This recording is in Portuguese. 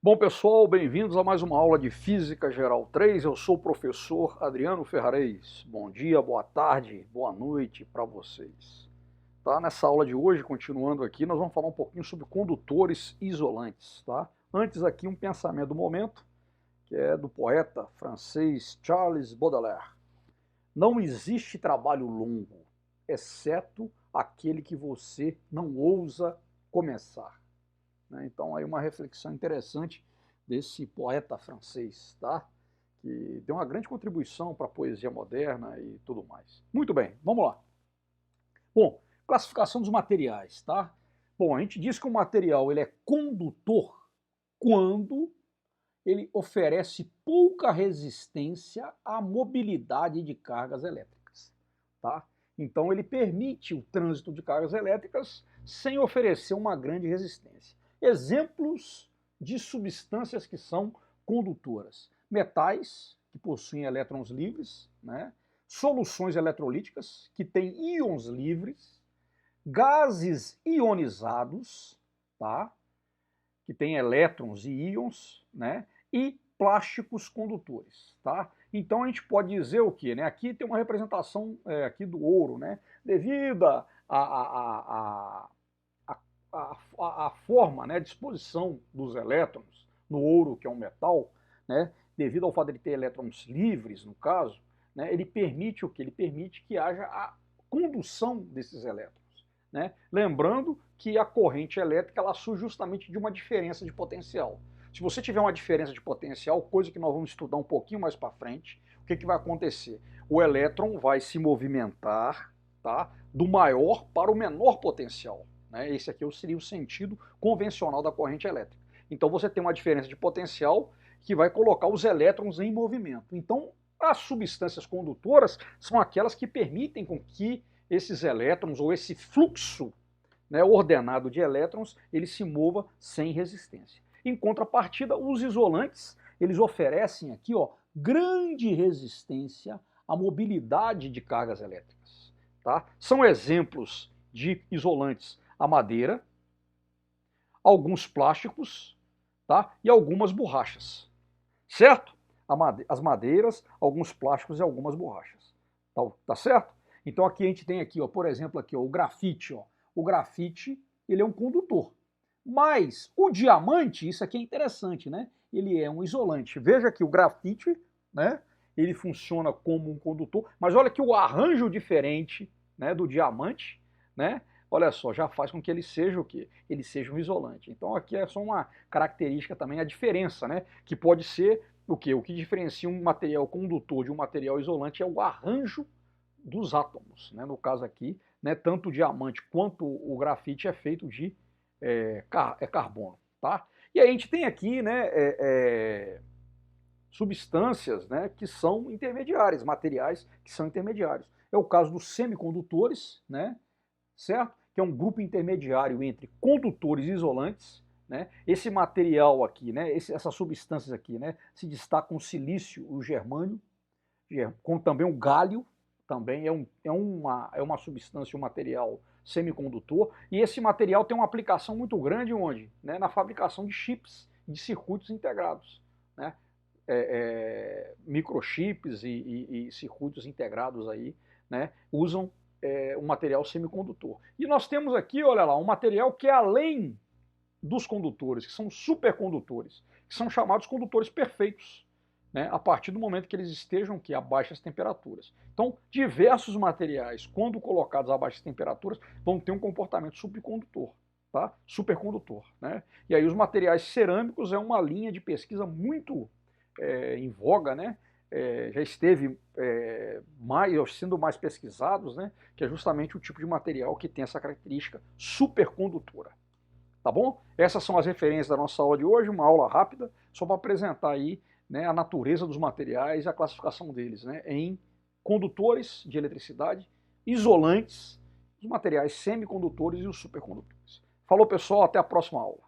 Bom, pessoal, bem-vindos a mais uma aula de Física Geral 3. Eu sou o professor Adriano Ferrarez. Bom dia, boa tarde, boa noite para vocês. Tá? Nessa aula de hoje, continuando aqui, nós vamos falar um pouquinho sobre condutores isolantes. Tá? Antes aqui, um pensamento do momento, que é do poeta francês Charles Baudelaire. Não existe trabalho longo, exceto aquele que você não ousa começar. Então, aí uma reflexão interessante desse poeta francês, tá? Que deu uma grande contribuição para a poesia moderna e tudo mais. Muito bem, vamos lá. Bom, classificação dos materiais, tá? Bom, a gente diz que o material ele é condutor quando ele oferece pouca resistência à mobilidade de cargas elétricas, tá? Então, ele permite o trânsito de cargas elétricas sem oferecer uma grande resistência. Exemplos de substâncias que são condutoras: metais, que possuem elétrons livres, né? Soluções eletrolíticas, que têm íons livres, gases ionizados, tá? Que têm elétrons e íons, né? E plásticos condutores, tá? Então a gente pode dizer o quê? Né? Aqui tem uma representação aqui do ouro, né? Devido a forma, né, a disposição dos elétrons no ouro, que é um metal, né, devido ao fato de ele ter elétrons livres, no caso, né, ele permite o que? Ele permite que haja a condução desses elétrons. Né? Lembrando que a corrente elétrica ela surge justamente de uma diferença de potencial. Se você tiver uma diferença de potencial, coisa que nós vamos estudar um pouquinho mais para frente, o que vai acontecer? O elétron vai se movimentar, tá, do maior para o menor potencial. Né? Esse aqui seria o sentido convencional da corrente elétrica. Então você tem uma diferença de potencial que vai colocar os elétrons em movimento. Então as substâncias condutoras são aquelas que permitem com que esses elétrons ou esse fluxo, né, ordenado de elétrons ele se mova sem resistência. Em contrapartida, os isolantes eles oferecem aqui, ó, grande resistência à mobilidade de cargas elétricas. Tá? São exemplos de isolantes a madeira, alguns plásticos, tá? E algumas borrachas, certo? As madeiras, alguns plásticos e algumas borrachas, tá certo? Então aqui a gente tem aqui, ó, por exemplo, aqui, ó, o grafite, ó. O grafite, ele é um condutor. Mas o diamante, isso aqui é interessante, né? Ele é um isolante. Veja que o grafite, né? Ele funciona como um condutor, mas olha que o arranjo diferente, né, do diamante, né? Olha só, já faz com que ele seja o quê? Ele seja um isolante. Então aqui é só uma característica também, a diferença, né? Que pode ser o quê? O que diferencia um material condutor de um material isolante é o arranjo dos átomos. Né? No caso aqui, né, tanto o diamante quanto o grafite é feito de carbono. Tá? E aí a gente tem aqui, né, substâncias, né, que são intermediárias, materiais que são intermediários. É o caso dos semicondutores, né, certo? Que é um grupo intermediário entre condutores e isolantes. Né? Esse material aqui, né, essas substâncias aqui, né, se destacam o silício, o germânio, como também o gálio, também é uma substância, um material semicondutor, e esse material tem uma aplicação muito grande onde? Né, na fabricação de chips, de circuitos integrados. Né? Microchips e circuitos integrados aí, né, usam um material semicondutor. E nós temos aqui, olha lá, um material que é além dos condutores, que são supercondutores, que são chamados condutores perfeitos, né, a partir do momento que eles estejam aqui, a baixas temperaturas. Então, diversos materiais, quando colocados a baixas temperaturas, vão ter um comportamento subcondutor, tá? Supercondutor. Né? E aí os materiais cerâmicos é uma linha de pesquisa muito em voga, né? Já esteve sendo mais pesquisados, né? Que é justamente o tipo de material que tem essa característica supercondutora. Tá bom? Essas são as referências da nossa aula de hoje, uma aula rápida, só para apresentar aí, né, a natureza dos materiais e a classificação deles, né, em condutores de eletricidade, isolantes, os materiais semicondutores e os supercondutores. Falou, pessoal, até a próxima aula.